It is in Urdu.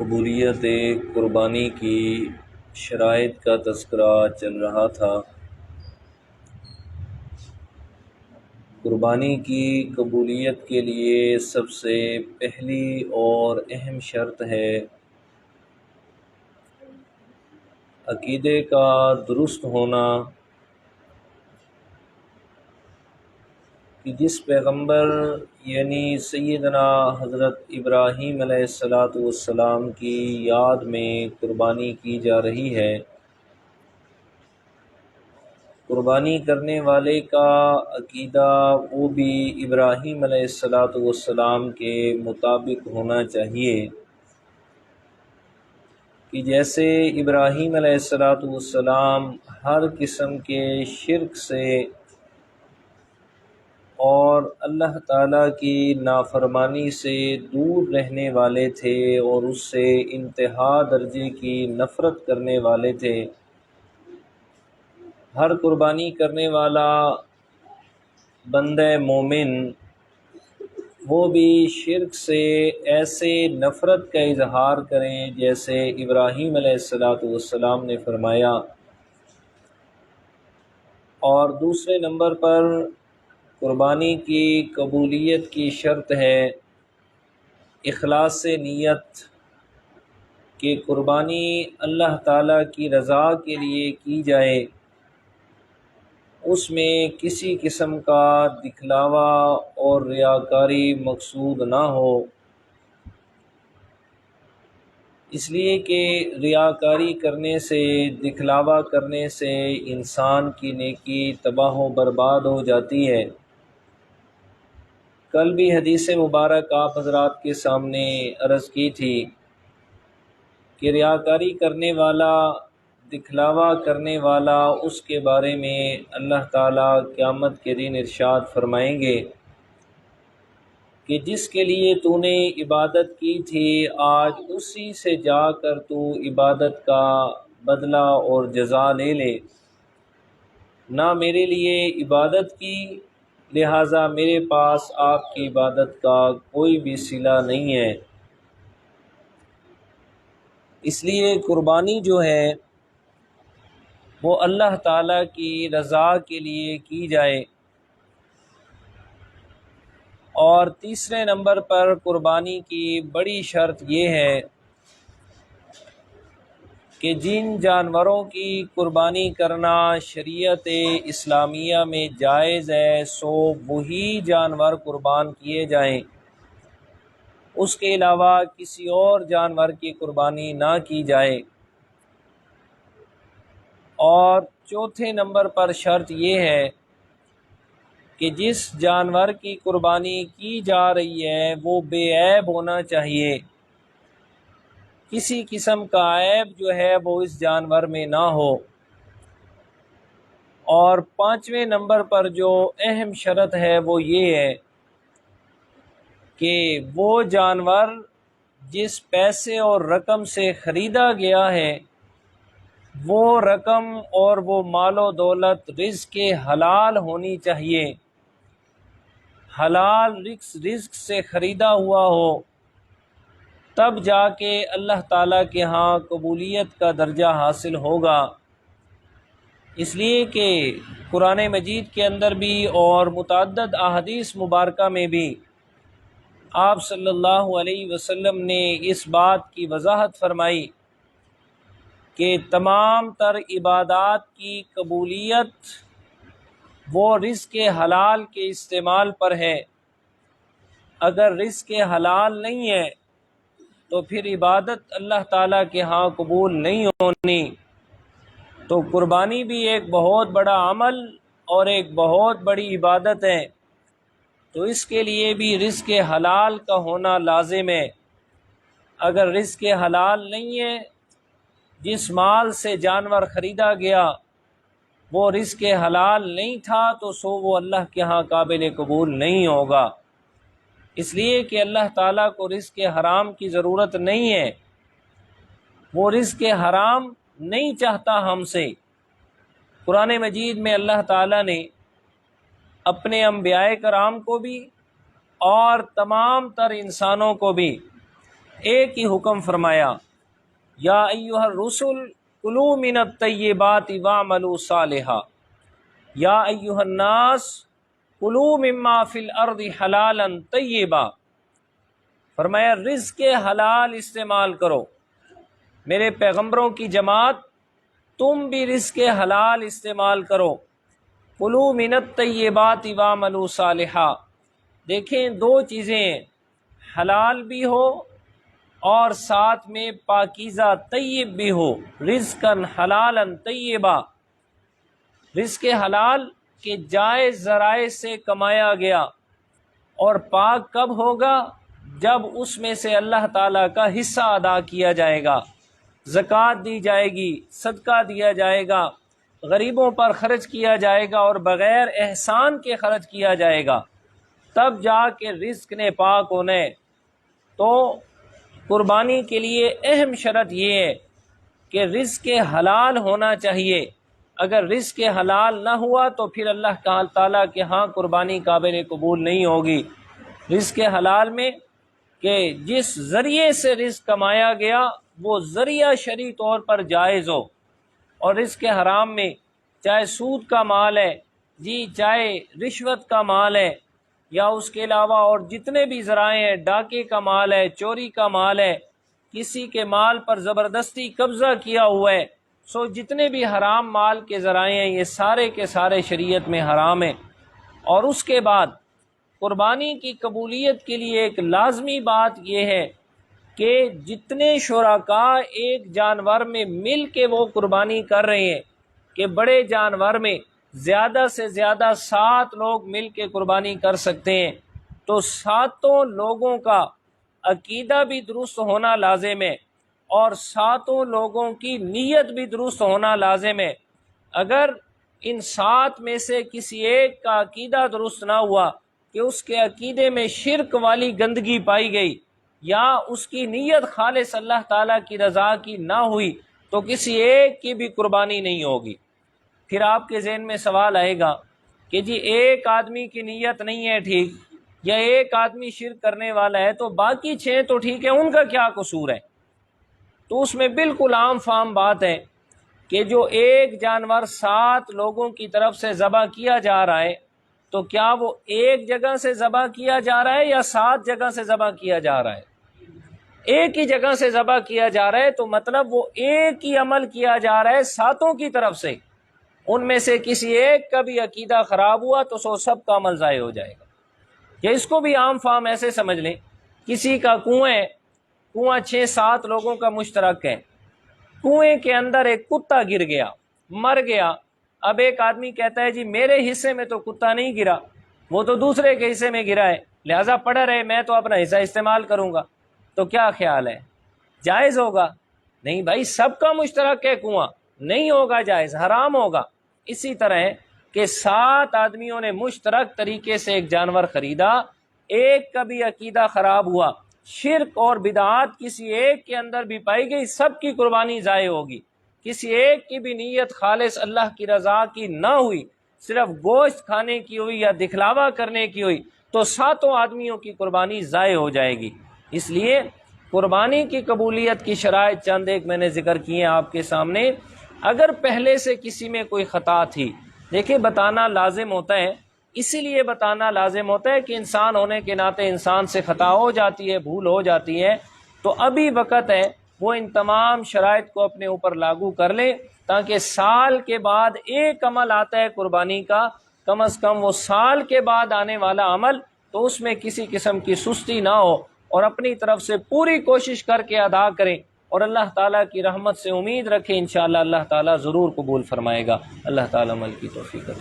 قبولیت قربانی کی شرائط کا تذکرہ چل رہا تھا۔ قربانی کی قبولیت کے لیے سب سے پہلی اور اہم شرط ہے عقیدے کا درست ہونا، کہ جس پیغمبر یعنی سیدنا حضرت ابراہیم علیہ السلام کی یاد میں قربانی کی جا رہی ہے، قربانی کرنے والے کا عقیدہ وہ بھی ابراہیم علیہ السلام کے مطابق ہونا چاہیے، کہ جیسے ابراہیم علیہ السلام ہر قسم کے شرک سے اور اللہ تعالیٰ کی نافرمانی سے دور رہنے والے تھے اور اس سے انتہا درجے کی نفرت کرنے والے تھے، ہر قربانی کرنے والا بندہ مومن وہ بھی شرک سے ایسے نفرت کا اظہار کریں جیسے ابراہیم علیہ السلام نے فرمایا۔ اور دوسرے نمبر پر قربانی کی قبولیت کی شرط ہے اخلاص نیت، کہ قربانی اللہ تعالیٰ کی رضا کے لیے کی جائے، اس میں کسی قسم کا دکھلاوا اور ریاکاری مقصود نہ ہو، اس لیے کہ ریاکاری کرنے سے، دکھلاوا کرنے سے انسان کی نیکی تباہ و برباد ہو جاتی ہے۔ کل بھی حدیث مبارک آپ حضرات کے سامنے عرض کی تھی کہ ریاکاری کرنے والا، دکھلاوا کرنے والا، اس کے بارے میں اللہ تعالیٰ قیامت کے دن ارشاد فرمائیں گے کہ جس کے لیے تو نے عبادت کی تھی آج اسی سے جا کر تو عبادت کا بدلہ اور جزا لے لے، نہ میرے لیے عبادت کی، لہٰذا میرے پاس آپ کی عبادت کا کوئی بھی صلہ نہیں ہے۔ اس لیے قربانی جو ہے وہ اللہ تعالیٰ کی رضا کے لیے کی جائے۔ اور تیسرے نمبر پر قربانی کی بڑی شرط یہ ہے کہ جن جانوروں کی قربانی کرنا شریعت اسلامیہ میں جائز ہے سو وہی جانور قربان کیے جائیں، اس کے علاوہ کسی اور جانور کی قربانی نہ کی جائے۔ اور چوتھے نمبر پر شرط یہ ہے کہ جس جانور کی قربانی کی جا رہی ہے وہ بے عیب ہونا چاہیے، کسی قسم کا عیب جو ہے وہ اس جانور میں نہ ہو۔ اور پانچویں نمبر پر جو اہم شرط ہے وہ یہ ہے کہ وہ جانور جس پیسے اور رقم سے خریدا گیا ہے وہ رقم اور وہ مال و دولت رزق حلال ہونی چاہیے، حلال رزق سے خریدا ہوا ہو، تب جا کے اللہ تعالیٰ کے ہاں قبولیت کا درجہ حاصل ہوگا۔ اس لیے کہ قرآن مجید کے اندر بھی اور متعدد احادیث مبارکہ میں بھی آپ صلی اللہ علیہ وسلم نے اس بات کی وضاحت فرمائی کہ تمام تر عبادات کی قبولیت وہ رزق حلال کے استعمال پر ہے۔ اگر رزق حلال نہیں ہے تو پھر عبادت اللہ تعالیٰ کے ہاں قبول نہیں ہونی۔ تو قربانی بھی ایک بہت بڑا عمل اور ایک بہت بڑی عبادت ہے، تو اس کے لیے بھی رزق حلال کا ہونا لازم ہے۔ اگر رزق حلال نہیں ہے، جس مال سے جانور خریدا گیا وہ رزق حلال نہیں تھا تو سو وہ اللہ کے ہاں قابل قبول نہیں ہوگا، اس لیے کہ اللہ تعالیٰ کو رزق حرام کی ضرورت نہیں ہے، وہ رزق حرام نہیں چاہتا ہم سے۔ قرآن مجید میں اللہ تعالیٰ نے اپنے انبیاء کرام کو بھی اور تمام تر انسانوں کو بھی ایک ہی حکم فرمایا، یا ایھا الرسل کلوا من الطیبات واعملوا صالحا، یا ایھا الناس کلوا مما فی الارض حلالا طیبا، فرمایا رزق حلال استعمال کرو۔ میرے پیغمبروں کی جماعت تم بھی رزق حلال استعمال کرو۔ کلوا من الطیبات واعملوا صالحا، دیکھیں دو چیزیں، حلال بھی ہو اور ساتھ میں پاکیزہ طیب بھی ہو، رزقا حلالا طیبا، رزق حلال کے جائز ذرائع سے کمایا گیا، اور پاک کب ہوگا؟ جب اس میں سے اللہ تعالیٰ کا حصہ ادا کیا جائے گا، زکوٰۃ دی جائے گی، صدقہ دیا جائے گا، غریبوں پر خرچ کیا جائے گا اور بغیر احسان کے خرچ کیا جائے گا، تب جا کے رزق نے پاک ہونا ہے۔ تو قربانی کے لیے اہم شرط یہ ہے کہ رزق حلال ہونا چاہیے۔ اگر رزق حلال نہ ہوا تو پھر اللہ تعالیٰ کے ہاں قربانی قابل قبول نہیں ہوگی۔ رزق حلال میں کہ جس ذریعے سے رزق کمایا گیا وہ ذریعہ شرعی طور پر جائز ہو، اور رزق حرام میں چاہے سود کا مال ہے جی، چاہے رشوت کا مال ہے، یا اس کے علاوہ اور جتنے بھی ذرائع ہیں، ڈاکے کا مال ہے، چوری کا مال ہے، کسی کے مال پر زبردستی قبضہ کیا ہوا ہے، سو جتنے بھی حرام مال کے ذرائع ہیں یہ سارے کے سارے شریعت میں حرام ہیں۔ اور اس کے بعد قربانی کی قبولیت کے لیے ایک لازمی بات یہ ہے کہ جتنے شرکاء ایک جانور میں مل کے وہ قربانی کر رہے ہیں، کہ بڑے جانور میں زیادہ سے زیادہ 7 لوگ مل کے قربانی کر سکتے ہیں، تو 7 لوگوں کا عقیدہ بھی درست ہونا لازم ہے، اور 7 لوگوں کی نیت بھی درست ہونا لازم ہے۔ اگر ان 7 میں سے کسی ایک کا عقیدہ درست نہ ہوا، کہ اس کے عقیدے میں شرک والی گندگی پائی گئی، یا اس کی نیت خالص اللہ تعالیٰ کی رضا کی نہ ہوئی، تو کسی ایک کی بھی قربانی نہیں ہوگی۔ پھر آپ کے ذہن میں سوال آئے گا کہ جی ایک آدمی کی نیت نہیں ہے ٹھیک، یا ایک آدمی شرک کرنے والا ہے، تو باقی 6 تو ٹھیک ہے، ان کا کیا قصور ہے؟ تو اس میں بالکل عام فام بات ہے کہ جو ایک جانور 7 لوگوں کی طرف سے ذبح کیا جا رہا ہے، تو کیا وہ ایک جگہ سے ذبح کیا جا رہا ہے یا 7 جگہ سے ذبح کیا جا رہا ہے؟ ایک ہی جگہ سے ذبح کیا جا رہا ہے، تو مطلب وہ ایک ہی عمل کیا جا رہا ہے 7 کی طرف سے۔ ان میں سے کسی ایک کا بھی عقیدہ خراب ہوا تو سب کا عمل ضائع ہو جائے گا۔ یا اس کو بھی عام فام ایسے سمجھ لیں، کسی کا کنواں 6-7 لوگوں کا مشترک ہے، کنویں کے اندر ایک کتا گر گیا، مر گیا۔ اب ایک آدمی کہتا ہے جی میرے حصے میں تو کتا نہیں گرا، وہ تو دوسرے کے حصے میں گرا ہے، لہٰذا پڑا رہے، میں تو اپنا حصہ استعمال کروں گا۔ تو کیا خیال ہے، جائز ہوگا؟ نہیں بھائی، سب کا مشترک ہے کنواں، نہیں ہوگا جائز، حرام ہوگا۔ اسی طرح ہے کہ 7 آدمیوں نے مشترک طریقے سے ایک جانور خریدا، ایک کا بھی عقیدہ خراب ہوا، شرک اور بدعات کسی ایک کے اندر بھی پائی گئی، سب کی قربانی ضائع ہوگی۔ کسی ایک کی بھی نیت خالص اللہ کی رضا کی نہ ہوئی، صرف گوشت کھانے کی ہوئی یا دکھلاوا کرنے کی ہوئی، تو 7 آدمیوں کی قربانی ضائع ہو جائے گی۔ اس لیے قربانی کی قبولیت کی شرائط چند ایک میں نے ذکر کیے ہیں آپ کے سامنے۔ اگر پہلے سے کسی میں کوئی خطا تھی، دیکھیں بتانا لازم ہوتا ہے، اسی لیے بتانا لازم ہوتا ہے کہ انسان ہونے کے ناطے انسان سے خطا ہو جاتی ہے، بھول ہو جاتی ہے، تو ابھی وقت ہے وہ ان تمام شرائط کو اپنے اوپر لاگو کر لے، تاکہ سال کے بعد ایک عمل آتا ہے قربانی کا، کم از کم وہ سال کے بعد آنے والا عمل، تو اس میں کسی قسم کی سستی نہ ہو، اور اپنی طرف سے پوری کوشش کر کے ادا کریں، اور اللہ تعالیٰ کی رحمت سے امید رکھیں، انشاءاللہ اللہ تعالیٰ ضرور قبول فرمائے گا۔ اللہ تعالیٰ عمل کی توفیق عطا